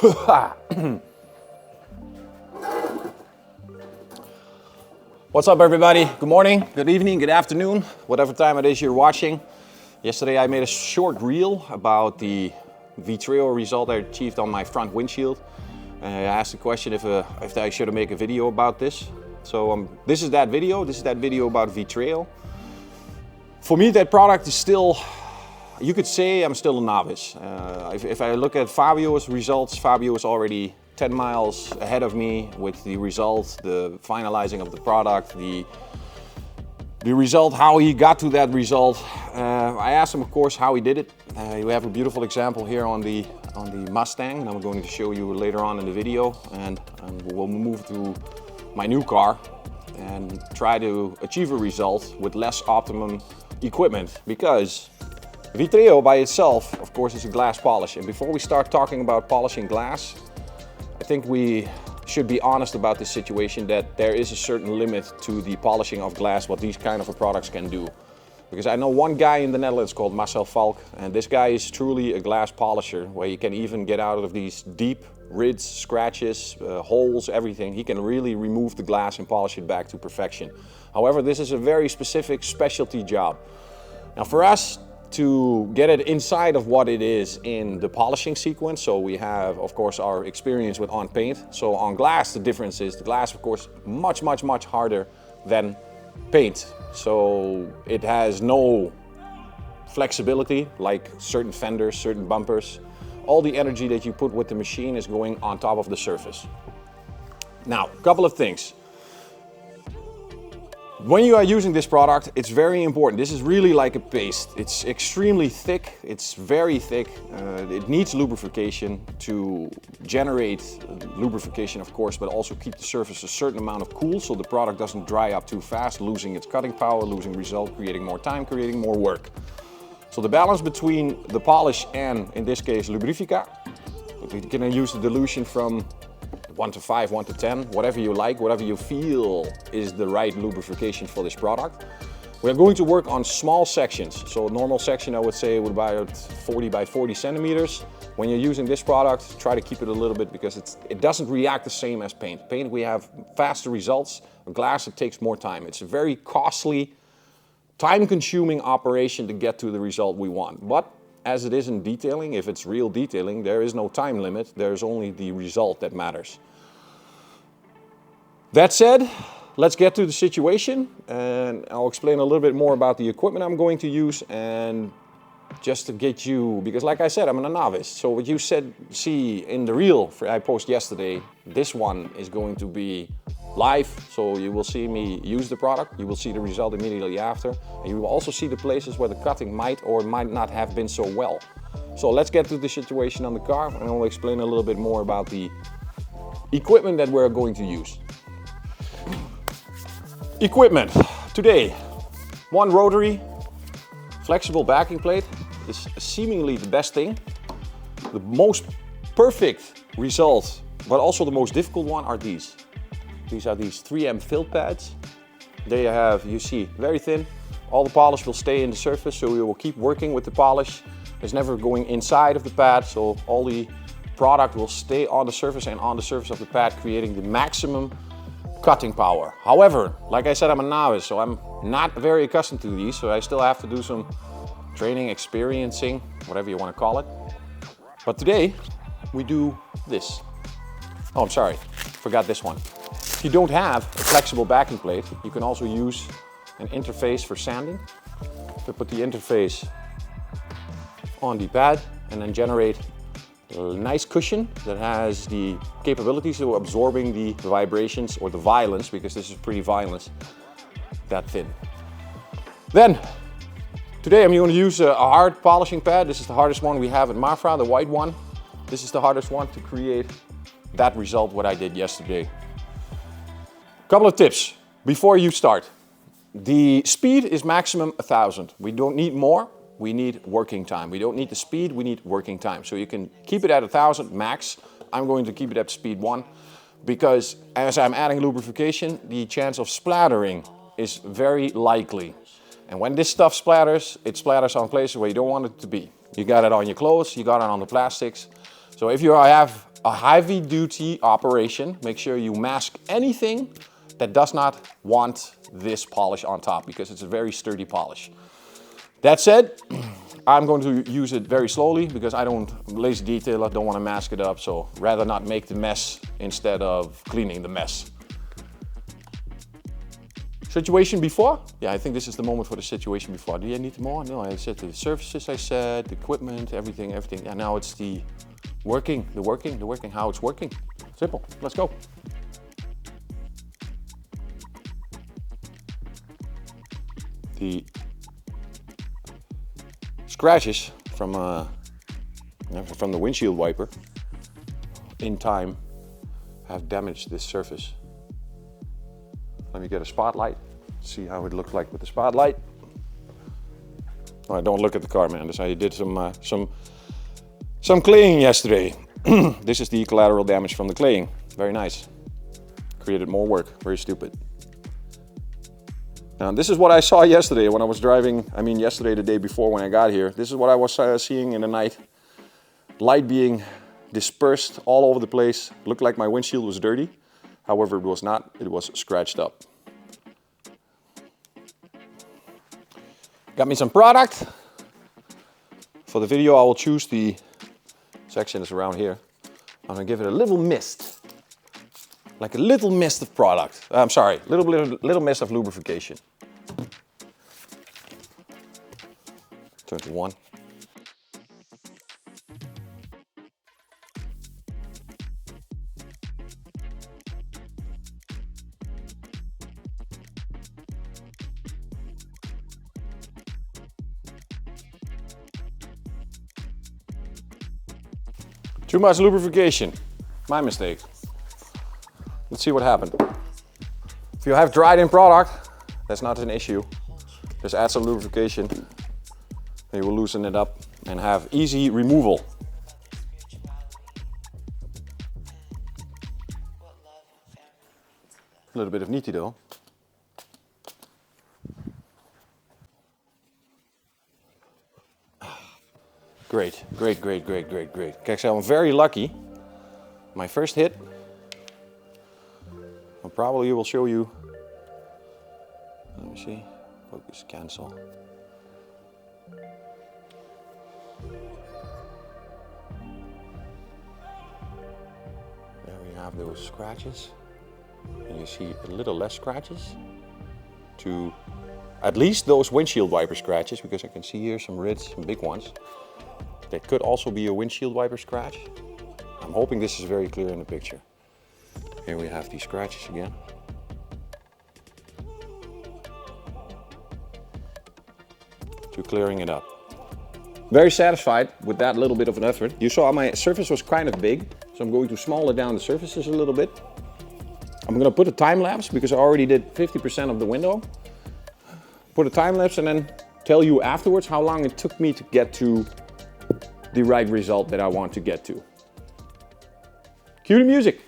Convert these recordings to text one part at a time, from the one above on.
What's up, everybody? Good morning, good evening, good afternoon, whatever time it is you're watching. Yesterday I made a short reel about the Vitreo result I achieved on my front windshield. I asked the question if I should make a video about this. So this is that video. This is that video about Vitreo. For me, that product is still, you could say I'm still a novice. If I look at Fabio's results, Fabio is already 10 miles ahead of me with the result, the finalizing of the product, the result, how he got to that result. I asked him, of course, how he did it. We have a beautiful example here on the Mustang, and I'm going to show you later on in the video. And we'll move to my new car and try to achieve a result with less optimum equipment, because Vitreo by itself, of course, is a glass polish. And before we start talking about polishing glass, I think we should be honest about this situation, that there is a certain limit to the polishing of glass, what these kind of products can do. Because I know one guy in the Netherlands called Marcel Falk, and this guy is truly a glass polisher, where you can even get out of these deep rids, scratches, holes, everything. He can really remove the glass and polish it back to perfection. However, this is a very specific specialty job. Now for us to get it inside of what it is in the polishing sequence, so we have, of course, our experience with on paint. So on glass, the difference is the glass, of course, much harder than paint. So it has no flexibility like certain fenders, certain bumpers. All the energy that you put with the machine is going on top of the surface. Now, a couple of things. When you are using this product, it's very important. This is really like a paste. It's extremely thick. It's very thick. It needs lubrication to generate lubrication, of course, but also keep the surface a certain amount of cool so the product doesn't dry up too fast, losing its cutting power, losing result, creating more time, creating more work. So the balance between the polish and, in this case, lubrifica, you can use the dilution from 1 to 5, 1 to 10, whatever you like, whatever you feel is the right lubrification for this product. We are going to work on small sections. So a normal section, I would say, would be about 40 by 40 centimeters. When you're using this product, try to keep it a little bit, because it doesn't react the same as paint. Paint, we have faster results. Glass, it takes more time. It's a very costly, time-consuming operation to get to the result we want. But as it is in detailing, if it's real detailing, there is no time limit. There's only the result that matters. That said, let's get to the situation, and I'll explain a little bit more about the equipment I'm going to use, and just to get you, because like I said, I'm a novice. So what you see in the reel I posted yesterday, this one is going to be live. So you will see me use the product, you will see the result immediately after, and you will also see the places where the cutting might or might not have been so well. So let's get to the situation on the car, and I'll explain a little bit more about the equipment that we're going to use. Equipment. Today, one rotary flexible backing plate is seemingly the best thing. The most perfect result, but also the most difficult one, are these. These are these 3M fill pads. They have, you see, very thin. All the polish will stay in the surface, so we will keep working with the polish. It's never going inside of the pad, so all the product will stay on the surface and on the surface of the pad, creating the maximum cutting power. However, like I said, I'm a novice, so I'm not very accustomed to these, so I still have to do some training, experiencing, whatever you want to call it. But today, we do this. Oh, I'm sorry, forgot this one. If you don't have a flexible backing plate, you can also use an interface for sanding. So put the interface on the pad and then generate a nice cushion that has the capabilities of absorbing the vibrations or the violence, because this is pretty violent, that thin. Then, today I'm going to use a hard polishing pad. This is the hardest one we have at Mafra, the white one. This is the hardest one to create that result, what I did yesterday. Couple of tips before you start. The speed is maximum 1,000. We don't need more. We need working time. We don't need the speed, we need working time. So you can keep it at 1,000 max. I'm going to keep it at speed 1, because as I'm adding lubrification, the chance of splattering is very likely. And when this stuff splatters, it splatters on places where you don't want it to be. You got it on your clothes, you got it on the plastics. So if you have a heavy duty operation, make sure you mask anything that does not want this polish on top, because it's a very sturdy polish. That said, I'm going to use it very slowly because I'm a lazy detailer, don't want to mask it up, so rather not make the mess instead of cleaning the mess. Situation before? Yeah, I think this is the moment for the situation before. Do you need more? No, I said the surfaces, I said, the equipment, everything. And now it's the working, how it's working. Simple, let's go. The scratches from the windshield wiper in time have damaged this surface. Let me get a spotlight, see how it looked like with the spotlight. All right, don't look at the car, man. I did some claying yesterday. This is the collateral damage from the claying. Very nice. Created more work, very stupid. Now, this is what I saw yesterday when I was driving, yesterday, the day before when I got here. This is what I was seeing in the night. Light being dispersed all over the place. Looked like my windshield was dirty. However, it was not, it was scratched up. Got me some product. For the video, I will choose the section is around here. I'm gonna give it a little mist. Like a little mist of product. I'm sorry, little mist of lubrication. Turn to 1. Too much lubrication. My mistake. Let's see what happened. If you have dried in product, that's not an issue. Just add some lubrication and you will loosen it up and have easy removal. A little bit of nitty though. Great. Kijk, so I'm very lucky. My first hit. I probably will show you. Let me see. Focus, cancel. There we have those scratches. And you see a little less scratches to at least those windshield wiper scratches, because I can see here some reds, some big ones. That could also be a windshield wiper scratch. I'm hoping this is very clear in the picture. Here we have these scratches again. To clearing it up. Very satisfied with that little bit of an effort. You saw my surface was kind of big, so I'm going to smaller down the surfaces a little bit. I'm going to put a time lapse because I already did 50% of the window. Put a time lapse and then tell you afterwards how long it took me to get to the right result that I want to get to. Cue the music.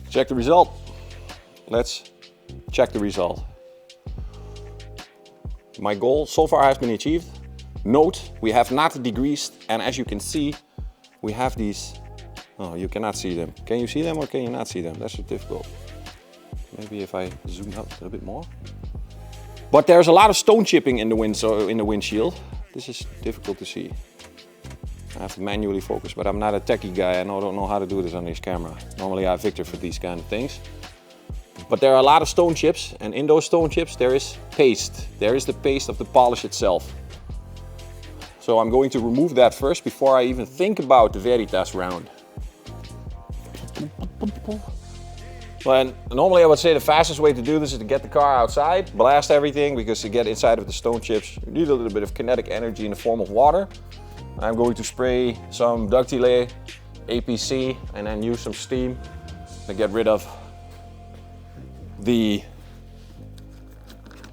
Check the result. Let's check the result. My goal so far has been achieved. Note, we have not degreased, and as you can see, we have these. Oh, you cannot see them. Can you see them or can you not see them? That's difficult. Maybe if I zoom out a little bit more. But there's a lot of stone chipping in the windshield. This is difficult to see. I have to manually focus, but I'm not a techie guy. I don't know how to do this on this camera. Normally I have Victor for these kind of things. But there are a lot of stone chips, and in those stone chips there is paste. There is the paste of the polish itself. So I'm going to remove that first before I even think about the Veritas round. Well, normally I would say the fastest way to do this is to get the car outside, blast everything, because to get inside of the stone chips, you need a little bit of kinetic energy in the form of water. I'm going to spray some Ductile APC and then use some steam to get rid of the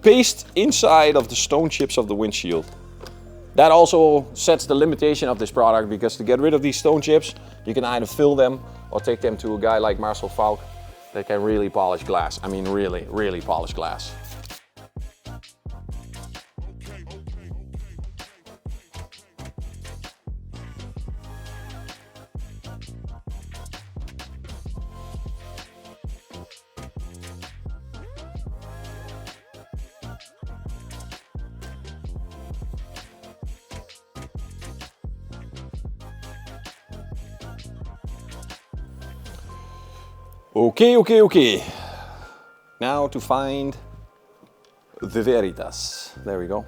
paste inside of the stone chips of the windshield. That also sets the limitation of this product, because to get rid of these stone chips, you can either fill them or take them to a guy like Marcel Falk that can really polish glass. I mean, really, really polish glass. Okay. Now to find the veritas. There we go.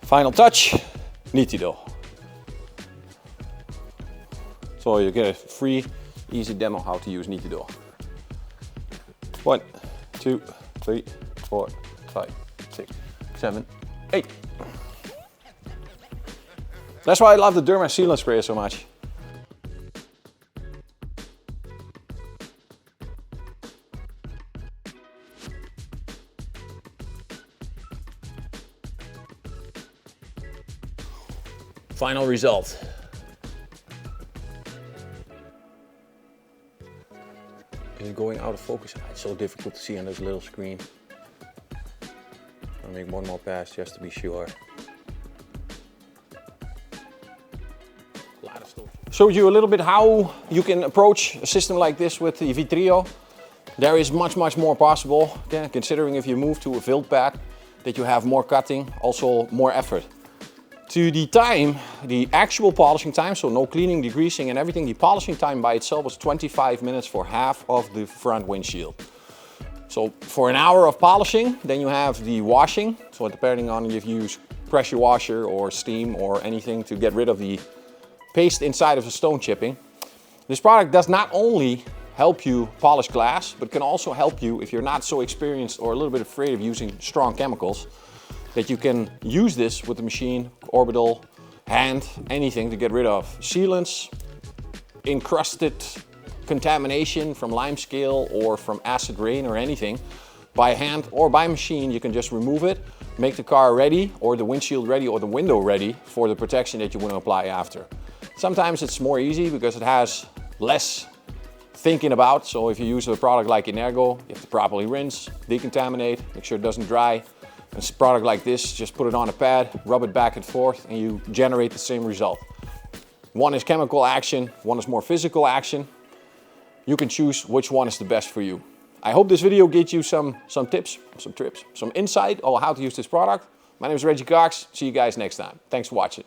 Final touch, nítido. So you get a free, easy demo how to use nítido. 1, 2, 3, 4, 5, 6, 7, 8. That's why I love the Derma sealant sprayer so much. Final result. Is it going out of focus? It's so difficult to see on this little screen. I'll make one more pass just to be sure. Showed you a little bit how you can approach a system like this with the Vitreo. There is much more possible, considering if you move to a filled pad, that you have more cutting, also more effort. To the time, the actual polishing time, so no cleaning, degreasing and everything, the polishing time by itself was 25 minutes for half of the front windshield. So for an hour of polishing, then you have the washing. So depending on if you use pressure washer or steam or anything to get rid of the paste inside of the stone chipping. This product does not only help you polish glass, but can also help you if you're not so experienced or a little bit afraid of using strong chemicals, that you can use this with the machine, orbital, hand, anything to get rid of sealants, encrusted contamination from lime scale or from acid rain or anything. By hand or by machine, you can just remove it, make the car ready or the windshield ready or the window ready for the protection that you want to apply after. Sometimes it's more easy because it has less thinking about. So if you use a product like Energo, you have to properly rinse, decontaminate, make sure it doesn't dry. A product like this, just put it on a pad, rub it back and forth, and you generate the same result. One is chemical action, one is more physical action. You can choose which one is the best for you. I hope this video gives you some tips, some insight on how to use this product. My name is Reggie Cox. See you guys next time. Thanks for watching.